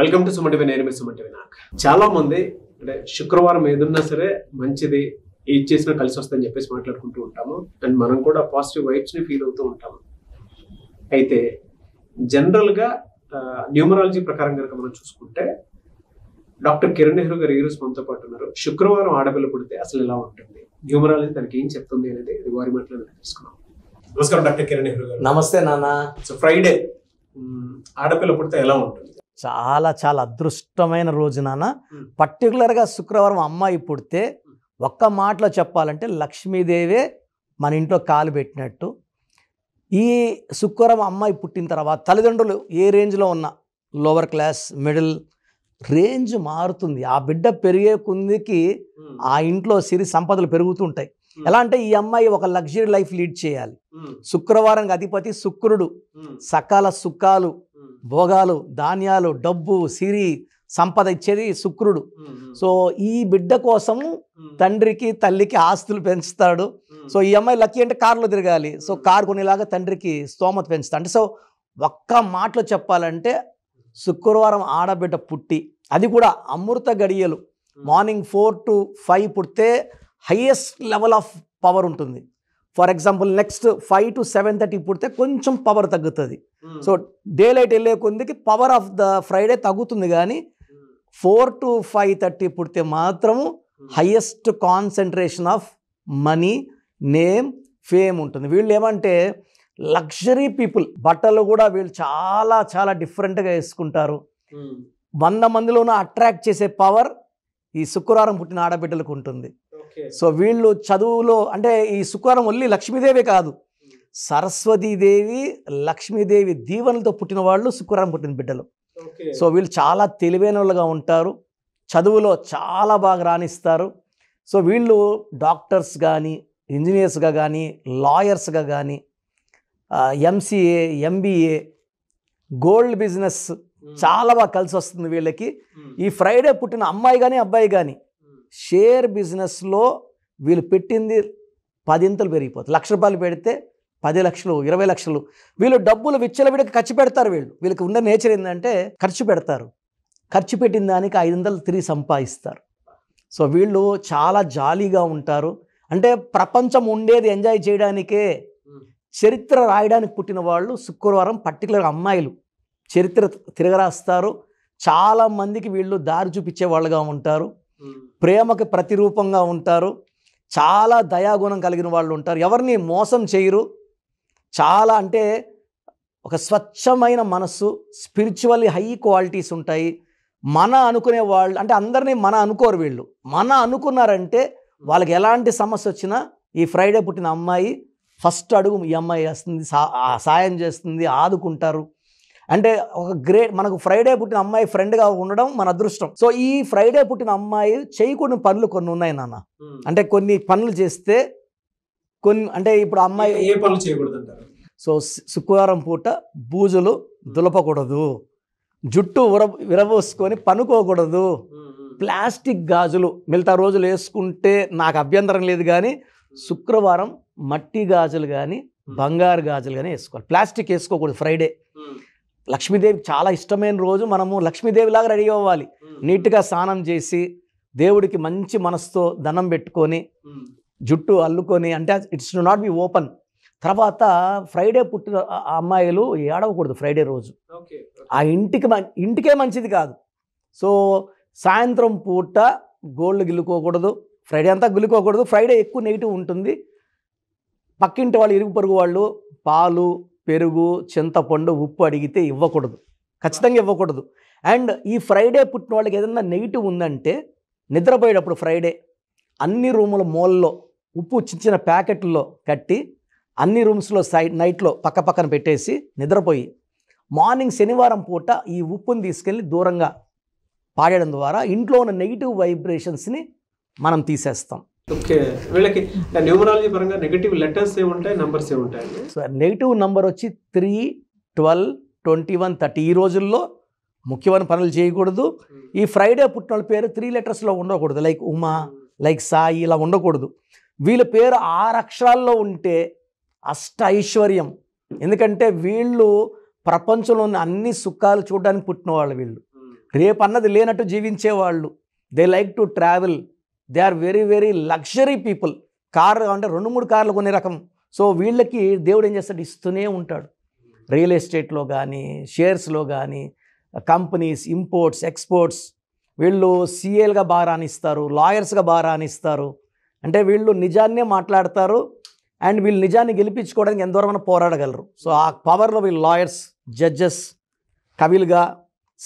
Welcome to Suman TV. నేను మీ Suman TV. నాకు చాలా మంది అంటే శుక్రవారం ఏదున్నా సరే మంచిది, ఏది చేసినా కలిసి వస్తుందని చెప్పేసి మాట్లాడుకుంటూ ఉంటాము. అండ్ మనం కూడా పాజిటివ్ వైబ్స్ ని ఫీల్ అవుతూ ఉంటాము. అయితే జనరల్ గా న్యూమరాలజీ ప్రకారం కనుక మనం చూసుకుంటే డాక్టర్ కిరణ్ నెహ్రూ గారు ఈ రోజు మనతో పాటు ఉన్నారు. శుక్రవారం ఆడపిల్ల పుడితే అసలు ఎలా ఉంటుంది, న్యూమరాలజీ తనకి ఏం చెప్తుంది అనేది వారి మాటలో తెలుసుకున్నాం. నమస్కారం డాక్టర్ కిరణ్ నెహ్రూ గారు. నమస్తే నాన్న. సో ఫ్రైడే ఆడపిల్ల పుడితే ఎలా ఉంటుంది? చాలా చాలా అదృష్టమైన రోజు నాన్న. పర్టికులర్గా శుక్రవారం అమ్మాయి పుడితే ఒక్క మాటలో చెప్పాలంటే లక్ష్మీదేవే మన ఇంట్లో కాలు పెట్టినట్టు. ఈ శుక్రవారం అమ్మాయి పుట్టిన తర్వాత తల్లిదండ్రులు ఏ రేంజ్లో ఉన్నా, లోవర్ క్లాస్, మిడిల్ రేంజ్ మారుతుంది. ఆ బిడ్డ పెరిగే కొందికి ఆ ఇంట్లో సిరి సంపదలు పెరుగుతుంటాయి. ఎలా అంటే ఈ అమ్మాయి ఒక లగ్జరీ లైఫ్ లీడ్ చేయాలి. శుక్రవారానికి అధిపతి శుక్రుడు. సకాల సుఖాలు, భోగాలు, ధాన్యాలు, డబ్బు, సిరి సంపద ఇచ్చేది శుక్రుడు. సో ఈ బిడ్డ కోసము తండ్రికి తల్లికి ఆస్తులు పెంచుతాడు. సో ఈ అమ్మాయి లక్కీ అంటే కారులో తిరగాలి. సో కారు కొనేలాగా తండ్రికి స్తోమత పెంచుతాడు. అంటే సో ఒక్క మాటలో చెప్పాలంటే శుక్రవారం ఆడబిడ్డ పుట్టి, అది కూడా అమృత గడియలు మార్నింగ్ 4 to 5 పుడితే హైయెస్ట్ లెవెల్ ఆఫ్ పవర్ ఉంటుంది. ఫర్ ఎగ్జాంపుల్ నెక్స్ట్ 5 to 7:30 పుడితే కొంచెం పవర్ తగ్గుతుంది. సో డే లైట్ వెళ్ళే కొందికి పవర్ ఆఫ్ ద ఫ్రైడే తగ్గుతుంది. కానీ 4 to 5:30 పుడితే మాత్రము highest concentration of money, name, fame ఉంటుంది. వీళ్ళు ఏమంటే లగ్జరీ పీపుల్. బట్టలు కూడా వీళ్ళు చాలా చాలా డిఫరెంట్గా వేసుకుంటారు. 100 మందిలోనూ అట్రాక్ట్ చేసే పవర్ ఈ శుక్రవారం పుట్టిన ఆడబిడ్డలకు ఉంటుంది. సో వీళ్ళు చదువులో అంటే ఈ శుక్రవారం ఓన్లీ లక్ష్మీదేవి కాదు, సరస్వతీదేవి, లక్ష్మీదేవి దీవెనలతో పుట్టిన వాళ్ళు శుక్రవారం పుట్టిన బిడ్డలు. సో వీళ్ళు చాలా తెలివైన వాళ్ళుగా ఉంటారు, చదువులో చాలా బాగా రాణిస్తారు. సో వీళ్ళు డాక్టర్స్ కానీ, ఇంజనీర్స్గా కానీ, లాయర్స్గా కానీ, ఎంసీఏ, ఎంబీఏ, గోల్డ్ బిజినెస్ చాలా బాగా కలిసి వస్తుంది వీళ్ళకి. ఈ ఫ్రైడే పుట్టిన అమ్మాయి కానీ అబ్బాయి కానీ షేర్ బిజినెస్లో వీళ్ళు పెట్టింది 10 పెరిగిపోతుంది. ₹1,00,000 పెడితే 10 లక్షలు, 20 లక్షలు. వీళ్ళు డబ్బులు విచ్చలవిడికి ఖర్చు పెడతారు. వీళ్ళకి ఉన్న నేచర్ ఏంటంటే ఖర్చు పెడతారు. ఖర్చు పెట్టిన దానికి 500 తిరిగి సంపాదిస్తారు. సో వీళ్ళు చాలా జాలీగా ఉంటారు. అంటే ప్రపంచం ఉండేది ఎంజాయ్ చేయడానికే. చరిత్ర రాయడానికి పుట్టిన వాళ్ళు శుక్రవారం పర్టికులర్ అమ్మాయిలు చరిత్ర తిరగరాస్తారు. చాలా మందికి వీళ్ళు దారి చూపించే వాళ్ళుగా ఉంటారు. ప్రేమకి ప్రతిరూపంగా ఉంటారు. చాలా దయాగుణం కలిగిన వాళ్ళు ఉంటారు. ఎవరిని మోసం చేయరు. చాలా అంటే ఒక స్వచ్ఛమైన మనస్సు, స్పిరిచువల్లీ హై క్వాలిటీస్ ఉంటాయి. మన అనుకునే వాళ్ళు అంటే అందరినీ మన అనుకోరు. వీళ్ళు మన అనుకున్నారంటే వాళ్ళకి ఎలాంటి సమస్య వచ్చినా ఈ ఫ్రైడే పుట్టిన అమ్మాయి ఫస్ట్ అడుగు ఈ అమ్మాయి వేస్తుంది, సాయం చేస్తుంది, ఆదుకుంటారు. అంటే ఒక గ్రేట్ మనకు ఫ్రైడే పుట్టిన అమ్మాయి ఫ్రెండ్గా ఉండడం మన అదృష్టం. సో ఈ ఫ్రైడే పుట్టిన అమ్మాయి చేయకూడని పనులు కొన్ని ఉన్నాయి నాన్న. అంటే కొన్ని పనులు చేస్తే కొన్ని అంటే ఇప్పుడు అమ్మాయి ఏ పనులు చేయకూడదు అంటారు? సో శుక్రవారం పూట బూజులు దులపకూడదు, జుట్టు విరబోసుకొని పనుకోకూడదు, ప్లాస్టిక్ గాజులు మిగతా రోజులు వేసుకుంటే నాకు అభ్యంతరం లేదు. కానీ శుక్రవారం మట్టి గాజులు కానీ బంగారు గాజులు కానీ వేసుకోవాలి. ప్లాస్టిక్ వేసుకోకూడదు. ఫ్రైడే లక్ష్మీదేవికి చాలా ఇష్టమైన రోజు. మనము లక్ష్మీదేవిలాగా రెడీ అవ్వాలి. నీట్గా స్నానం చేసి దేవుడికి మంచి మనసుతో దండం పెట్టుకొని జుట్టు అల్లుకొని, అంటే it's do not be open. తర్వాత ఫ్రైడే పుట్టిన అమ్మాయిలు ఏడవకూడదు ఫ్రైడే రోజు. ఆ ఇంటికే మంచిది కాదు. సో సాయంత్రం పూట గోల్డ్ గిల్లుకోకూడదు. ఫ్రైడే అంతా గిల్లుకోకూడదు. ఫ్రైడే ఎక్కువ నెగిటివ్ ఉంటుంది. పక్కింటి వాళ్ళు, ఇరుగు పొరుగు వాళ్ళు పాలు, పెరుగు, చింతపండు, ఉప్పు అడిగితే ఇవ్వకూడదు. ఖచ్చితంగా ఇవ్వకూడదు. అండ్ ఈ ఫ్రైడే పుట్టిన వాళ్ళకి ఏదైనా నెగిటివ్ ఉందంటే నిద్రపోయేటప్పుడు ఫ్రైడే అన్ని రూముల మూలలో ఉప్పు చిన్న ప్యాకెట్లో కట్టి అన్ని రూమ్స్లో నైట్లో పక్క పక్కన పెట్టేసి నిద్రపోయి మార్నింగ్ శనివారం పూట ఈ ఉప్పుని తీసుకెళ్ళి దూరంగా పాడేయడం ద్వారా ఇంట్లో ఉన్న నెగిటివ్ వైబ్రేషన్స్ని మనం తీసేస్తాం. ఓకే, వీళ్ళకి న్యూమరాలజీ పరంగా నెగటివ్ లెటర్స్ ఏ ఉంటాయి, నంబర్స్ ఏ ఉంటాయి? సో నెగిటివ్ నంబర్ వచ్చి 3, 12, 21, 30. ఈ రోజుల్లో ముఖ్యమైన పనులు చేయకూడదు. ఈ ఫ్రైడే పుట్టిన వాళ్ళ పేరు 3 లెటర్స్లో ఉండకూడదు. లైక్ ఉమా, లైక్ సాయి, ఇలా ఉండకూడదు. వీళ్ళ పేరు 6 అక్షరాల్లో ఉంటే అష్ట ఐశ్వర్యం. ఎందుకంటే వీళ్ళు ప్రపంచంలోని అన్ని సుఖాలు చూడడానికి పుట్టిన వాళ్ళు వీళ్ళు. రేపన్నది లేనట్టు జీవించేవాళ్ళు. They like to travel, they are very very luxury people. Car అంటే 2-3 కార్లు కొనే రకం. సో వీళ్ళకి దేవుడు ఏం చేస్తాడు, ఇస్తూనే ఉంటాడు. రియల్ ఎస్టేట్లో కానీ, షేర్స్లో కానీ, కంపెనీస్, ఇంపోర్ట్స్, ఎక్స్పోర్ట్స్, వీళ్ళు సీఏలుగా బాగా రాణిస్తారు, లాయర్స్గా బాగా రాణిస్తారు. అంటే వీళ్ళు నిజాన్నే మాట్లాడతారు అండ్ వీళ్ళు నిజాన్ని గెలిపించుకోవడానికి ఎంత దూరమైనా పోరాడగలరు. సో ఆ పవర్లో వీళ్ళు లాయర్స్, జడ్జెస్, కవిలుగా,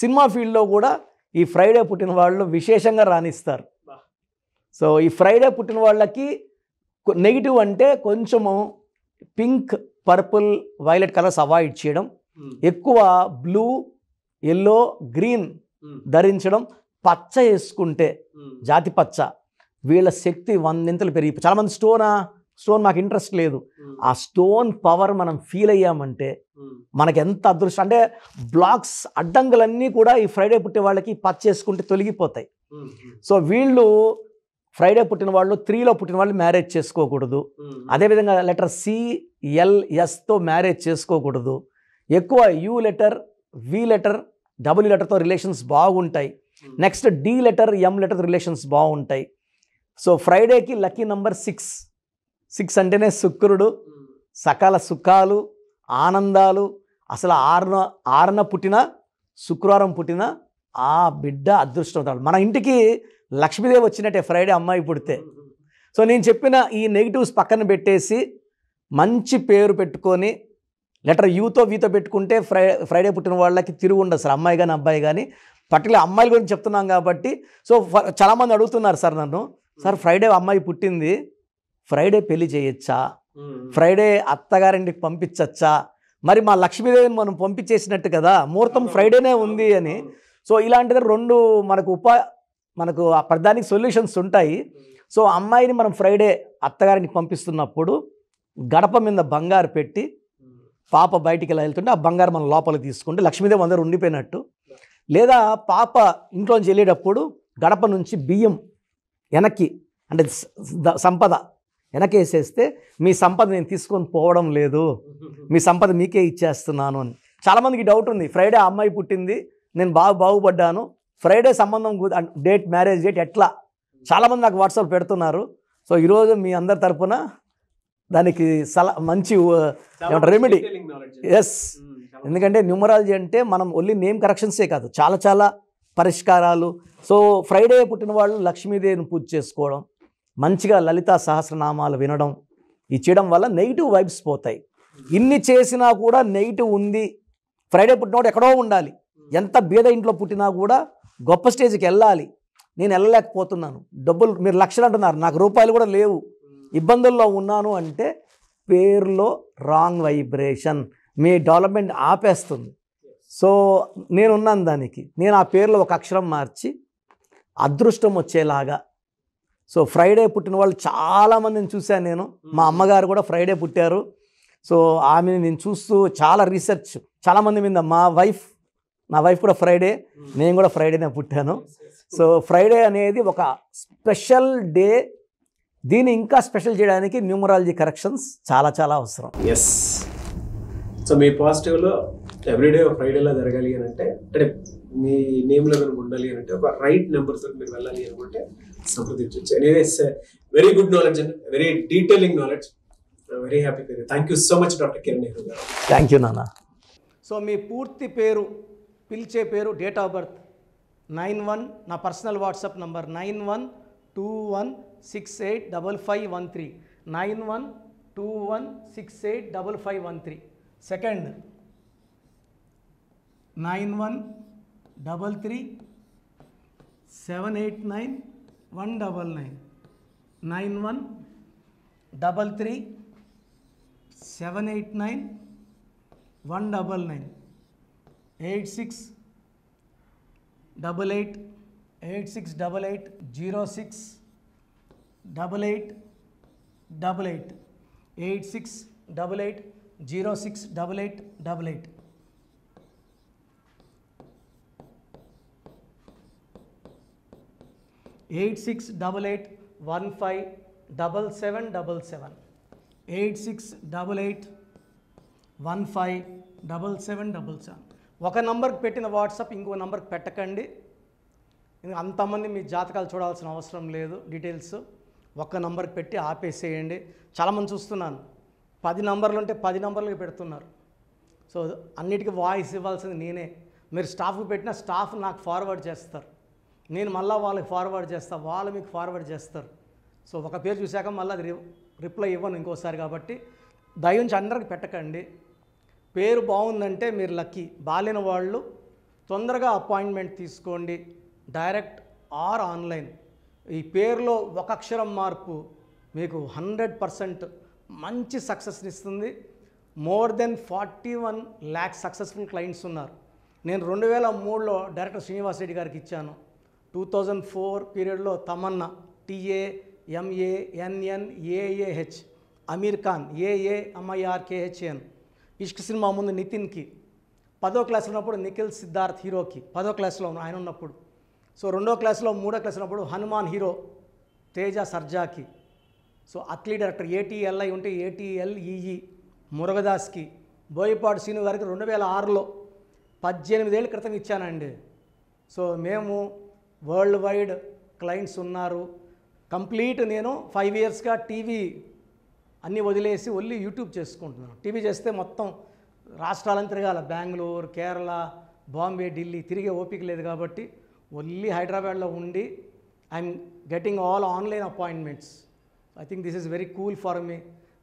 సినిమా ఫీల్డ్లో కూడా ఈ ఫ్రైడే పుట్టిన వాళ్ళు విశేషంగా రాణిస్తారు. సో ఈ ఫ్రైడే పుట్టిన వాళ్ళకి నెగిటివ్ అంటే కొంచెము pink, purple, violet colours avoid చేయడం, ఎక్కువ బ్లూ, ఎల్లో, గ్రీన్ ధరించడం, పచ్చ వేసుకుంటే జాతి పచ్చ వీళ్ళ శక్తి 100 పెరిగి. చాలామంది స్టోన్ మాకు ఇంట్రెస్ట్ లేదు. ఆ స్టోన్ పవర్ మనం ఫీల్ అయ్యామంటే మనకి ఎంత అదృష్టం. అంటే బ్లాక్స్, అడ్డంకులన్నీ కూడా ఈ ఫ్రైడే పుట్టే వాళ్ళకి పచ్చ వేసుకుంటే తొలగిపోతాయి. సో వీళ్ళు ఫ్రైడే పుట్టిన వాళ్ళు, 3లో పుట్టిన వాళ్ళు మ్యారేజ్ చేసుకోకూడదు. అదేవిధంగా లెటర్ CLSతో మ్యారేజ్ చేసుకోకూడదు. ఎక్కువ U letter, V letter, W లెటర్తో రిలేషన్స్ బాగుంటాయి. Next D letter, M letter relations బాగుంటాయి. సో ఫ్రైడేకి లక్కీ నంబర్ 6 అంటేనే శుక్రుడు, సకల సుఖాలు, ఆనందాలు. అసలు ఆరున పుట్టిన, శుక్రవారం పుట్టిన ఆ బిడ్డ అదృష్టవంతుడు. మన ఇంటికి లక్ష్మీదేవి వచ్చినట్టే ఫ్రైడే అమ్మాయి పుడితే. సో నేను చెప్పిన ఈ నెగిటివ్స్ పక్కన పెట్టేసి మంచి పేరు పెట్టుకొని లెటర్ Uతో Vతో పెట్టుకుంటే ఫ్రైడే పుట్టిన వాళ్ళకి తిరుగు ఉండదు సార్, అమ్మాయి కానీ అబ్బాయి కానీ. పర్టికులర్ అమ్మాయిల గురించి చెప్తున్నాం కాబట్టి. సో చాలామంది అడుగుతున్నారు సార్ నన్ను, సార్ ఫ్రైడే అమ్మాయి పుట్టింది, ఫ్రైడే పెళ్లి చేయొచ్చా, ఫ్రైడే అత్తగారింటికి పంపించచ్చా, మరి మా లక్ష్మీదేవిని మనం పంపించేసినట్టు కదా, ముహూర్తం ఫ్రైడేనే ఉంది అని. సో ఇలాంటిది 2 మనకు ఆ ప్రధానికి సొల్యూషన్స్ ఉంటాయి. సో అమ్మాయిని మనం ఫ్రైడే అత్తగారికి పంపిస్తున్నప్పుడు గడప మీద బంగారు పెట్టి పాప బయటికి ఎలా వెళ్తుంటే ఆ బంగారు మనం లోపలికి తీసుకుంటే లక్ష్మీదేవి అందరూ ఉండిపోయినట్టు. లేదా పాప ఇంట్లోంచి వెళ్ళేటప్పుడు గడప నుంచి బియ్యం వెనక్కి, అంటే సంపద వెనక్కి వేసేస్తే మీ సంపద నేను తీసుకొని పోవడం లేదు, మీ సంపద మీకే ఇచ్చేస్తున్నాను అని. చాలామందికి డౌట్ ఉంది, ఫ్రైడే అమ్మాయి పుట్టింది, నేను బాగుపడ్డాను, ఫ్రైడే సంబంధం డేట్, మ్యారేజ్ డేట్ ఎట్లా? చాలామంది నాకు వాట్సాప్ పెడుతున్నారు. సో ఈరోజు మీ అందరి తరపున దానికి మంచి రెమెడీ. ఎస్, ఎందుకంటే న్యూమరాలజీ అంటే మనం ఓన్లీ నేమ్ కరెక్షన్సే కాదు, చాలా పరిష్కారాలు. సో ఫ్రైడే పుట్టిన వాళ్ళు లక్ష్మీదేవిని పూజ చేసుకోవడం, మంచిగా లలితా సహస్రనామాలు వినడం, ఇది చేయడం వల్ల నెగిటివ్ వైబ్స్ పోతాయి. ఇన్ని చేసినా కూడా నెగిటివ్ ఉంది. ఫ్రైడే పుట్టినవాడు ఎక్కడో ఉండాలి, ఎంత బీద ఇంట్లో పుట్టినా కూడా గొప్ప స్టేజ్కి వెళ్ళాలి. నేను వెళ్ళలేకపోతున్నాను, డబ్బులు మీరు లక్షలు అంటున్నారు, నాకు రూపాయలు కూడా లేవు, ఇబ్బందుల్లో ఉన్నాను అంటే పేరులో రాంగ్ వైబ్రేషన్, మీ డెవలప్మెంట్ ఆపేస్తుంది. సో నేనున్నాను దానికి, నేను ఆ పేరులో ఒక అక్షరం మార్చి అదృష్టం వచ్చేలాగా. సో ఫ్రైడే పుట్టిన వాళ్ళు చాలామందిని చూశాను నేను. మా అమ్మగారు కూడా ఫ్రైడే పుట్టారు. సో ఆమెను నేను చూస్తూ చాలా రీసెర్చ్ చాలామంది మీద, నా వైఫ్ కూడా ఫ్రైడే, నేను కూడా ఫ్రైడేనే పుట్టాను. సో ఫ్రైడే అనేది ఒక స్పెషల్ డే. దీన్ని ఇంకా స్పెషల్ చేయడానికి న్యూమరాలజీ కరెక్షన్స్ చాలా అవసరం. ఎస్. సో మీ పాజిటివ్లో ఎవ్రీడే ఫ్రైడేలా జరగాలి అని అంటే మీ నేమ్లో కనుక ఉండాలి అని అంటే ఒక రైట్ నెంబర్స్ మీరు వెళ్ళాలి అనుకుంటే సంప్రదించవచ్చు. Anyways, very good knowledge and very detailing knowledge. Very happy. Thank you so much doctor Kiran Nehru గారు. థ్యాంక్ యూ నాన్న. సో మీ పూర్తి పేరు, పిలిచే పేరు, డేట్ ఆఫ్ బర్త్ 91, నా personal WhatsApp number 9121685513, 9121685513. Second 9133789199, 9133789199, 8688068888, 8688068888. Eight 8688157777, 8688157777. ఒక నంబర్కి పెట్టిన వాట్సాప్ ఇంకో నంబర్కి పెట్టకండి. అంతమంది మీ జాతకాలు చూడాల్సిన అవసరం లేదు. డీటెయిల్స్ ఒక్క నంబర్కి పెట్టి ఆపేసేయండి. చాలామంది చూస్తున్నాను 10 నంబర్లు ఉంటే 10 నంబర్లకి పెడుతున్నారు. సో అన్నిటికీ వాయిస్ ఇవ్వాల్సింది నేనే. మీరు స్టాఫ్కి పెట్టినా స్టాఫ్ నాకు ఫార్వర్డ్ చేస్తారు, నేను మళ్ళీ వాళ్ళకి ఫార్వర్డ్ చేస్తాను, వాళ్ళు మీకు ఫార్వర్డ్ చేస్తారు. సో ఒక పేరు చూశాక మళ్ళీ అది రిప్లై ఇవ్వను ఇంకోసారి. కాబట్టి దయించి అందరికి పెట్టకండి. పేరు బాగుందంటే మీరు లక్కీ. బాలేని వాళ్ళు తొందరగా అపాయింట్మెంట్ తీసుకోండి, డైరెక్ట్ ఆర్ ఆన్లైన్. ఈ పేరులో ఒక అక్షరం మార్పు మీకు 100% మంచి సక్సెస్ని ఇస్తుంది. More than 41 lakhs successful clients ఉన్నారు. నేను 2003లో డైరెక్టర్ శ్రీనివాస్ రెడ్డి గారికి ఇచ్చాను. 2004 పీరియడ్లో తమన్నా TAMANNAAH, అమీర్ ఖాన్ AAMIRKHAN, ఇష్క్ సినిమా ముందు నితిన్కి, 10వ క్లాస్ ఉన్నప్పుడు నిఖిల్ సిద్ధార్థ్ హీరోకి, 10వ క్లాస్లో ఆయన ఉన్నప్పుడు. సో 2వ క్లాస్లో 3వ క్లాస్ ఉన్నప్పుడు హనుమాన్ హీరో తేజ సర్జాకి. సో అట్లీ డైరెక్టర్ ATLI ఉంటే ATLEE మురుగదాస్కి. బోయపాడు శ్రీను గారికి 2006లో 18 ఏళ్ళ క్రితం ఇచ్చానండి. సో మేము వరల్డ్ వైడ్ క్లయింట్స్ ఉన్నారు. కంప్లీట్ నేను 5 yearsగా టీవీ అన్నీ వదిలేసి ఓన్లీ యూట్యూబ్ చేసుకుంటున్నాను. టీవీ చేస్తే మొత్తం రాష్ట్రాలను తిరగాల, బెంగళూరు, కేరళ, బాంబే, ఢిల్లీ తిరిగే ఓపిక లేదు. కాబట్టి ఓన్లీ హైదరాబాద్లో ఉండి I'm getting all online appointments. I think this is very cool for me.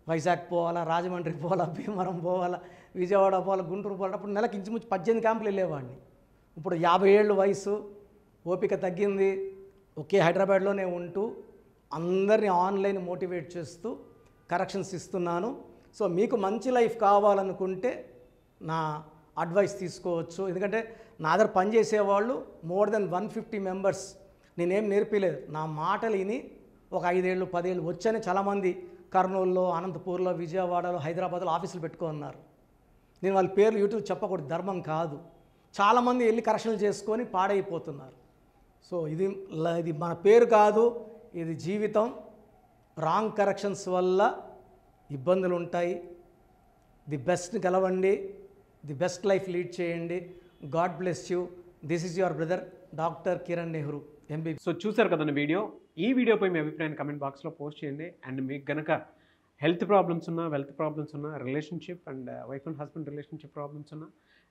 Vizag పోవాలా, రాజమండ్రి పోవాలా, భీమవరం పోవాలా, విజయవాడ పోవాలా, గుంటూరు పోవాలా. అప్పుడు నెలకి ఇంచుమించు 18 క్యాంపులు వెళ్ళేవాడిని. ఇప్పుడు 50 ఏళ్ళు వయసు, ఓపిక తగ్గింది. ఒకే హైదరాబాద్లోనే ఉంటూ అందరినీ ఆన్లైన్ మోటివేట్ చేస్తూ కరెక్షన్స్ ఇస్తున్నాను. సో మీకు మంచి లైఫ్ కావాలనుకుంటే నా అడ్వైస్ తీసుకోవచ్చు. ఎందుకంటే నా దగ్గర పనిచేసేవాళ్ళు మోర్ దెన్ 150 మెంబర్స్. నేనేం నేర్పిలేదు, నా మాటలు విని ఒక 5 ఏళ్ళు 10 ఏళ్ళు వచ్చని చాలామంది కర్నూలులో, అనంతపూర్లో, విజయవాడలో, హైదరాబాద్లో ఆఫీసులు పెట్టుకున్నారు. నేను వాళ్ళ పేర్లు యూట్యూబ్ చెప్పకూడదు, ధర్మం కాదు. చాలామంది వెళ్ళి కరెక్షన్లు చేసుకొని పాడైపోతున్నారు. సో ఇది మన పేరు కాదు, ఇది జీవితం. రాంగ్ కరెక్షన్స్ వల్ల ఇబ్బందులు ఉంటాయి. ది బెస్ట్ గెలవండి, ది బెస్ట్ లైఫ్ లీడ్ చేయండి. God bless you. This is your brother doctor Kiran Nehru MBBS. So చూసారు కదండి వీడియో. ఈ వీడియోపై మీ అభిప్రాయాన్ని కమెంట్ బాక్స్లో పోస్ట్ చేయండి. అండ్ మీకు కనుక హెల్త్ ప్రాబ్లమ్స్ ఉన్నా, వెల్త్ ప్రాబ్లమ్స్ ఉన్నా, relationship and wife and husband relationship problems ఉన్నా,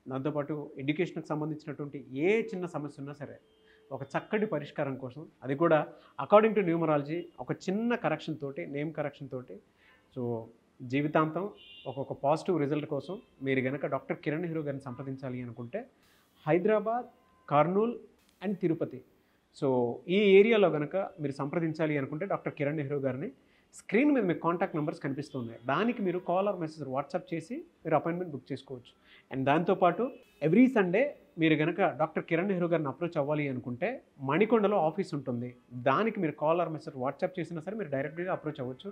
దాంతోపాటు ఎడ్యుకేషన్కి సంబంధించినటువంటి ఏ చిన్న సమస్య ఉన్నా సరే ఒక చక్కటి పరిష్కారం కోసం, అది కూడా అకార్డింగ్ టు న్యూమరాలజీ, ఒక చిన్న కరెక్షన్ తోటి, నేమ్ కరెక్షన్ తోటి, సో జీవితాంతం ఒక పాజిటివ్ రిజల్ట్ కోసం మీరు కనుక డాక్టర్ కిరణ్ నెహ్రూ గారిని సంప్రదించాలి అనుకుంటే హైదరాబాద్, కర్నూల్ అండ్ తిరుపతి, సో ఈ ఏరియాలో కనుక మీరు సంప్రదించాలి అనుకుంటే డాక్టర్ కిరణ్ నెహ్రూ గారిని స్క్రీన్ మీద మీకు కాంటాక్ట్ నెంబర్స్ కనిపిస్తున్నాయి. దానికి మీరు కాల్ ఆర్ మెసేజ్ వాట్సాప్ చేసి మీరు అపాయింట్మెంట్ బుక్ చేసుకోవచ్చు. అండ్ దాంతోపాటు ఎవ్రీ సండే మీరు కనుక డాక్టర్ కిరణ్ నెహ్రూ గారిని అప్రోచ్ అవ్వాలి అనుకుంటే మణికొండలో ఆఫీస్ ఉంటుంది. దానికి మీరు కాల్ ఆర్ మెసేజ్ వాట్సాప్ చేసినా సరే మీరు డైరెక్ట్గా అప్రోచ్ అవ్వచ్చు.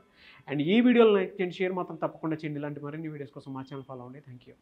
అండ్ ఈ వీడియోలో లైక్ చేయండి, షేర్ మాత్రం తప్పకుండా చేయండి. ఇలాంటి మరిన్ని వీడియోస్ కోసం మా ఛానల్ ఫాలో అవ్వండి. Thank you.